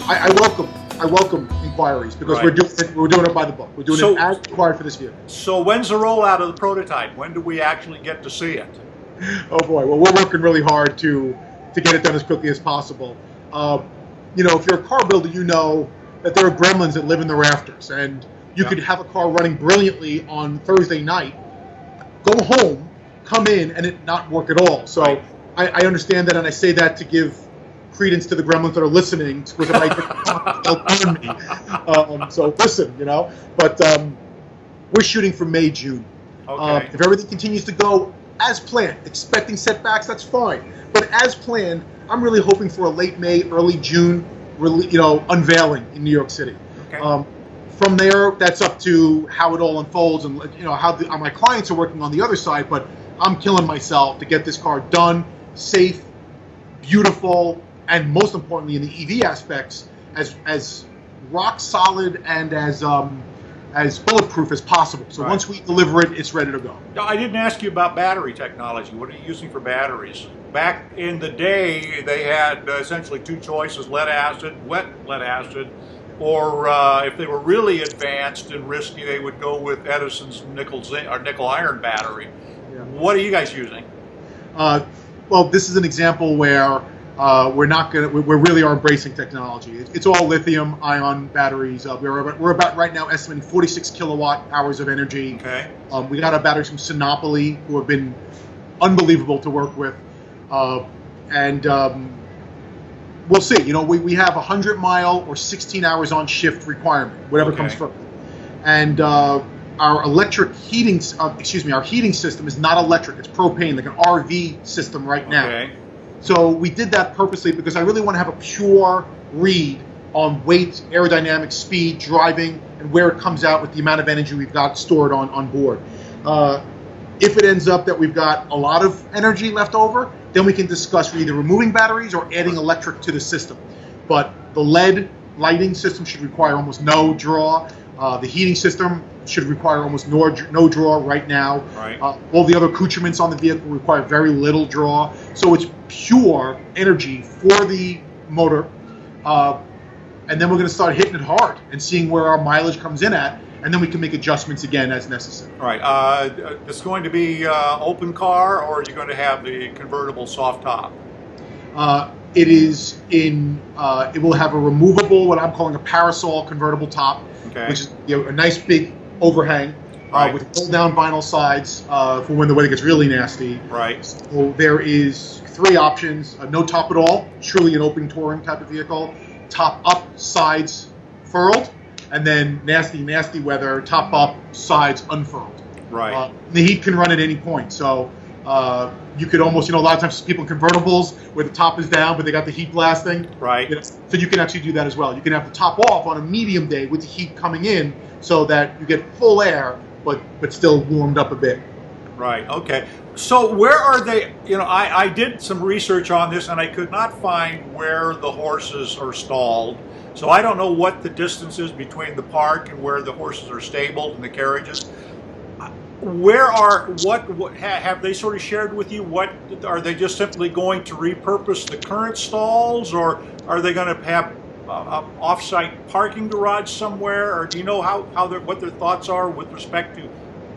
I welcome inquiries because Right. we're doing it by the book. We're doing it as required for this vehicle. So when's the rollout of the prototype? When do we actually get to see it? Oh boy, well we're working really hard to get it done as quickly as possible. If you're a car builder, you know that there are gremlins that live in the rafters, and you could have a car running brilliantly on Thursday night, go home, come in, and it not work at all. So Right. I understand that, and I say that to give credence to the gremlins that are listening, because if I they'll burn me. So listen, But we're shooting for May, June. Okay. If everything continues to go as planned, expecting setbacks, that's fine. But as planned, I'm really hoping for a late May, early June, unveiling in New York City. Okay. From there, that's up to how it all unfolds, and how my clients are working on the other side. But I'm killing myself to get this car done, safe, beautiful, and most importantly in the EV aspects, as rock solid and as bulletproof as possible. So Right. once we deliver it, it's ready to go. Now, I didn't ask you about battery technology. What are you using for batteries? Back in the day, they had essentially two choices: lead acid, wet lead acid, or if they were really advanced and risky, they would go with Edison's nickel iron battery. Yeah. What are you guys using? Well, this is an example where we really are embracing technology. It's all lithium-ion batteries. We're about right now estimating 46 kilowatt hours of energy. Okay. We got our batteries from Sinopoli, who have been unbelievable to work with, and we'll see. We have a 100-mile or 16 hours on shift requirement, whatever comes first. And our heating system is not electric; it's propane, like an RV system right now. Okay. So we did that purposely because I really want to have a pure read on weight, aerodynamics, speed, driving, and where it comes out with the amount of energy we've got stored on board. If it ends up that we've got a lot of energy left over, then we can discuss either removing batteries or adding electric to the system. But the LED lighting system should require almost no draw. The heating system should require almost no draw right now. Right. All the other accoutrements on the vehicle require very little draw. So it's pure energy for the motor. And then we're going to start hitting it hard and seeing where our mileage comes in at. And then we can make adjustments again as necessary. All right. It's going to be open car, or are you going to have the convertible soft top? It will have a removable, what I'm calling a parasol convertible top, Okay. which is a nice big overhang Right. with pull-down vinyl sides for when the weather gets really nasty. Right. So there is three options: no top at all, truly an open touring type of vehicle; top up, sides furled; and then nasty weather, top up, sides unfurled. Right. The heat can run at any point, so you could almost, a lot of times people in convertibles where the top is down, but they got the heat blasting. Right. So you can actually do that as well. You can have the top off on a medium day with the heat coming in, so that you get full air, but still warmed up a bit. Right. Okay. So where are they? I did some research on this, and I could not find where the horses are stalled. So I don't know what the distance is between the park and where the horses are stabled and the carriages. What have they sort of shared with you? What are they just simply going to repurpose the current stalls, or are they going to have off-site parking garage somewhere? Or do you know what their thoughts are with respect to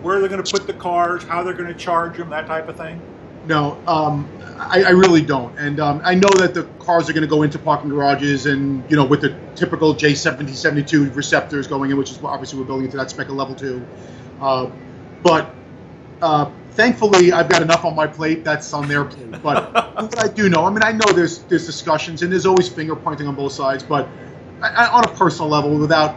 where they're going to put the cars, how they're going to charge them, that type of thing? No, I really don't. And I know that the cars are going to go into parking garages and, with the typical J70, 72 receptors going in, which is obviously we're building into that spec of level 2. But thankfully, I've got enough on my plate that's on their plate. But what I do know, I know there's discussions and there's always finger pointing on both sides. But on a personal level, without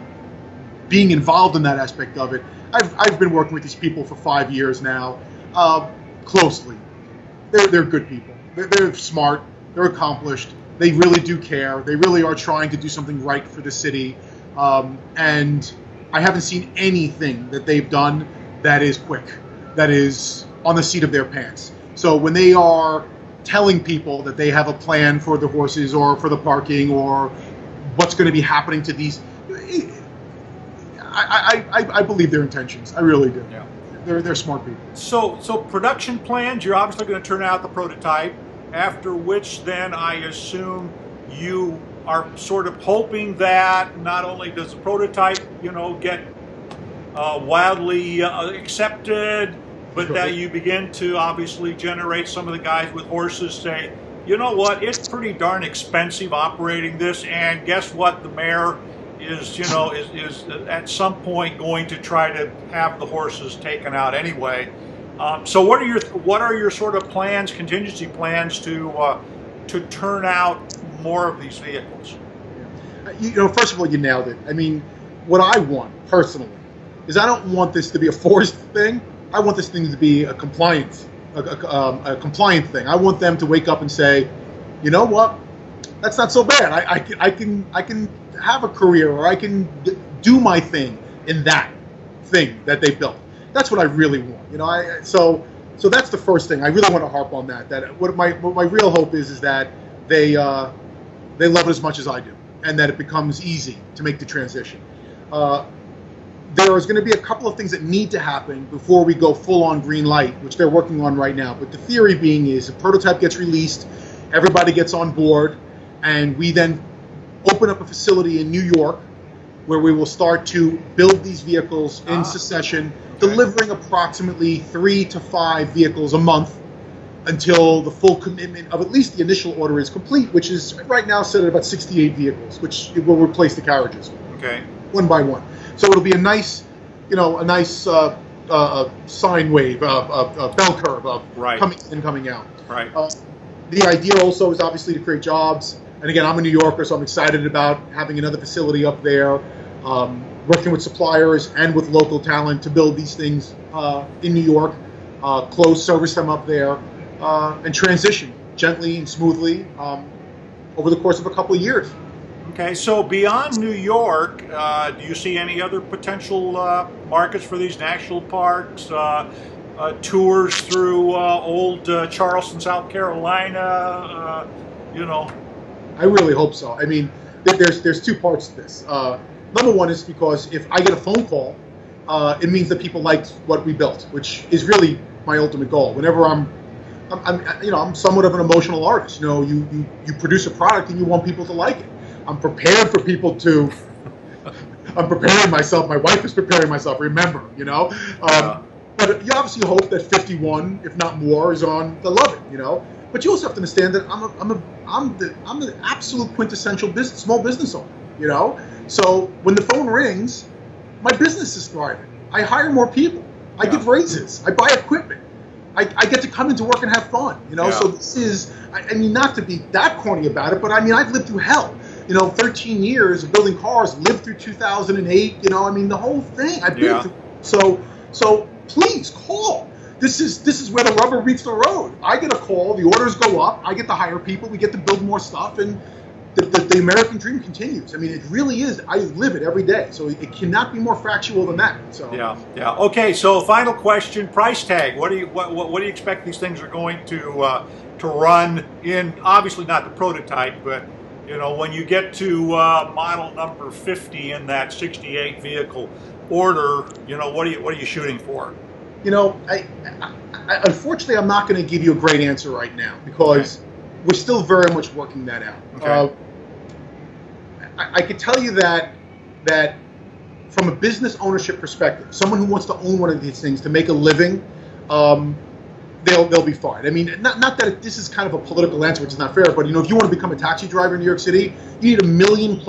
being involved in that aspect of it, I've been working with these people for 5 years now, closely. They're good people. They're smart. They're accomplished. They really do care. They really are trying to do something right for the city. And I haven't seen anything that they've done that is quick, that is on the seat of their pants. So when they are telling people that they have a plan for the horses or for the parking or what's going to be happening to these, I believe their intentions. I really do. Yeah. They're smart people. So production plans, you're obviously going to turn out the prototype, after which then I assume you are sort of hoping that not only does the prototype, get wildly accepted, but that you begin to obviously generate some of the guys with horses say, you know what, it's pretty darn expensive operating this, and guess what, the mayor is at some point going to try to have the horses taken out anyway. So what are your sort of plans, contingency plans to turn out more of these vehicles? First of all, you nailed it. I mean, what I want personally is I don't want this to be a forced thing. I want this thing to be a compliant thing. I want them to wake up and say, you know what, that's not so bad. I can have a career, or I can do my thing in that thing that they built. That's what I really want. So that's the first thing. I really want to harp on that. That what my real hope is that they love it as much as I do, and that it becomes easy to make the transition. There is going to be a couple of things that need to happen before we go full on green light, which they're working on right now. But the theory being is a prototype gets released, everybody gets on board, and we then open up a facility in New York where we will start to build these vehicles in succession, delivering approximately 3 to 5 vehicles a month until the full commitment of at least the initial order is complete, which is right now set at about 68 vehicles, which will replace the carriages, one by one. So it'll be a nice, sine wave, a bell curve of coming in, coming out. Right. The idea also is obviously to create jobs. And again, I'm a New Yorker, so I'm excited about having another facility up there, working with suppliers and with local talent to build these things in New York, service them up there, and transition gently and smoothly over the course of a couple of years. Okay, so beyond New York, do you see any other potential markets for these national parks? Tours through old Charleston, South Carolina? I really hope so. I mean, there's two parts to this. Number one is because if I get a phone call, it means that people liked what we built, which is really my ultimate goal. Whenever I'm somewhat of an emotional artist. You produce a product and you want people to like it. I'm prepared for people to. I'm preparing myself. My wife is preparing myself. Remember, But you obviously hope that 51, if not more, is on the love it. But you also have to understand that I'm the absolute quintessential small business owner. So when the phone rings, my business is thriving. I hire more people. I give raises. I buy equipment. I get to come into work and have fun. So this is. I mean, not to be that corny about it, but I mean, I've lived through hell. 13 years of building cars, lived through 2008, the whole thing I've been through. So please call. This is where the rubber meets the road. I get a call, the orders go up, I get to hire people, we get to build more stuff, and the American dream continues. I mean, it really is. I live it every day. So it cannot be more factual than that. So yeah. Okay, so final question, price tag. What do you expect these things are going to run in? Obviously not the prototype, but when you get to model number 50 in that 68 vehicle order, what are you shooting for? I unfortunately, I'm not going to give you a great answer right now because we're still very much working that out. Okay. I could tell you that from a business ownership perspective, someone who wants to own one of these things to make a living, they'll be fine. I mean, not that this is kind of a political answer, which is not fair, but if you want to become a taxi driver in New York City, you need $1 million+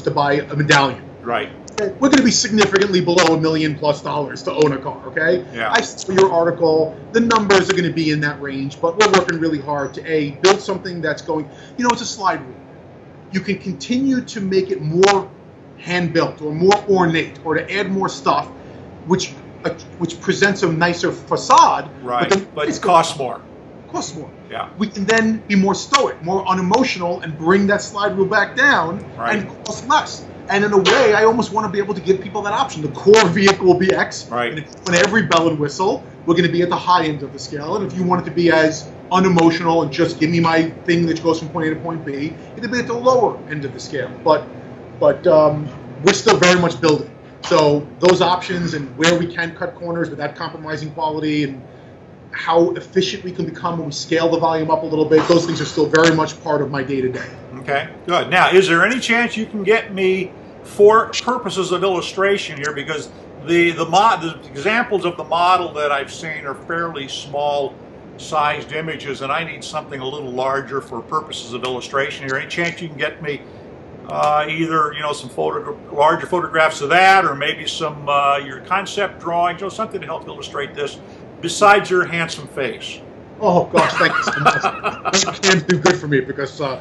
to buy a medallion. Right. Okay? We're going to be significantly below $1 million+ to own a car. Okay. Yeah. I saw your article. The numbers are going to be in that range, but we're working really hard to build something that's going. It's a slide rule. You can continue to make it more hand-built or more ornate, or to add more stuff, which presents a nicer facade. Right, but it costs more. Costs more. Yeah. We can then be more stoic, more unemotional, and bring that slide rule back down and cost less. And in a way, I almost want to be able to give people that option. The core vehicle will be X. Right. And on every bell and whistle, we're going to be at the high end of the scale. And if you want it to be as unemotional and just give me my thing that goes from point A to point B, it'll be at the lower end of the scale. But we're still very much building. So those options and where we can cut corners without compromising quality and how efficient we can become when we scale the volume up a little bit. Those things are still very much part of my day-to-day. Okay, good. Now, is there any chance you can get me, for purposes of illustration here, because the examples of the model that I've seen are fairly small sized images, and I need something a little larger for purposes of illustration here. Any chance you can get me either some larger photographs of that, or maybe some your concept drawings, or something to help illustrate this, besides your handsome face? Oh gosh, thank you so much. That can do good for me because I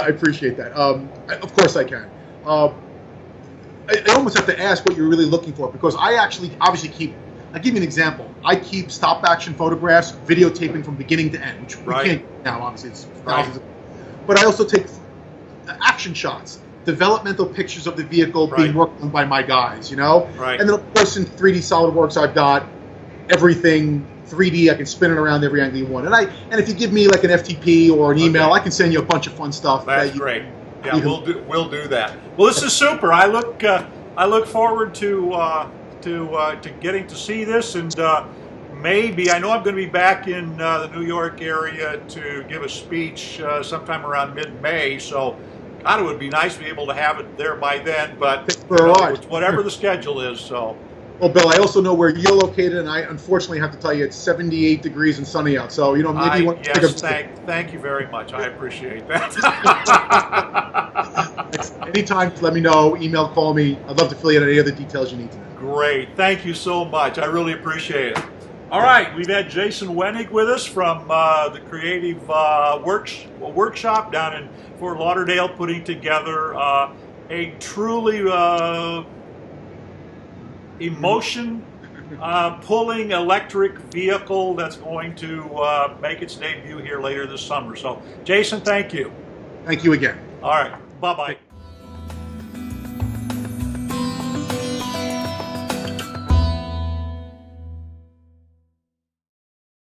appreciate that. Of course I can. I almost have to ask what you're really looking for, because I obviously keep. I'll give you an example. I keep stop action photographs, videotaping from beginning to end, which we can't now. Obviously, it's thousands. But I also take action shots, developmental pictures of the vehicle being worked on by my guys. Right. And then of course in 3D SolidWorks I've got everything 3D. I can spin it around every angle you want. And if you give me like an FTP or an email, I can send you a bunch of fun stuff. That's great. Yeah, we'll do that. Well, this is super. I look forward to getting to see this, and maybe, I know I'm going to be back in the New York area to give a speech sometime around mid-May, so God, it would be nice to be able to have it there by then, but it's whatever the schedule is. So. Well, Bill, I also know where you're located, and I unfortunately have to tell you it's 78 degrees and sunny out. So, maybe you want to take a... Thank you very much. I appreciate that. Anytime, let me know. Email, call me. I'd love to fill you in any other details you need to know. Great. Thank you so much. I really appreciate it. All right. We've had Jason Wenig with us from the Creative Workshop down in Fort Lauderdale, putting together a truly emotion pulling electric vehicle that's going to make its debut here later this summer. So, Jason, thank you. Thank you again. All right. Bye-bye.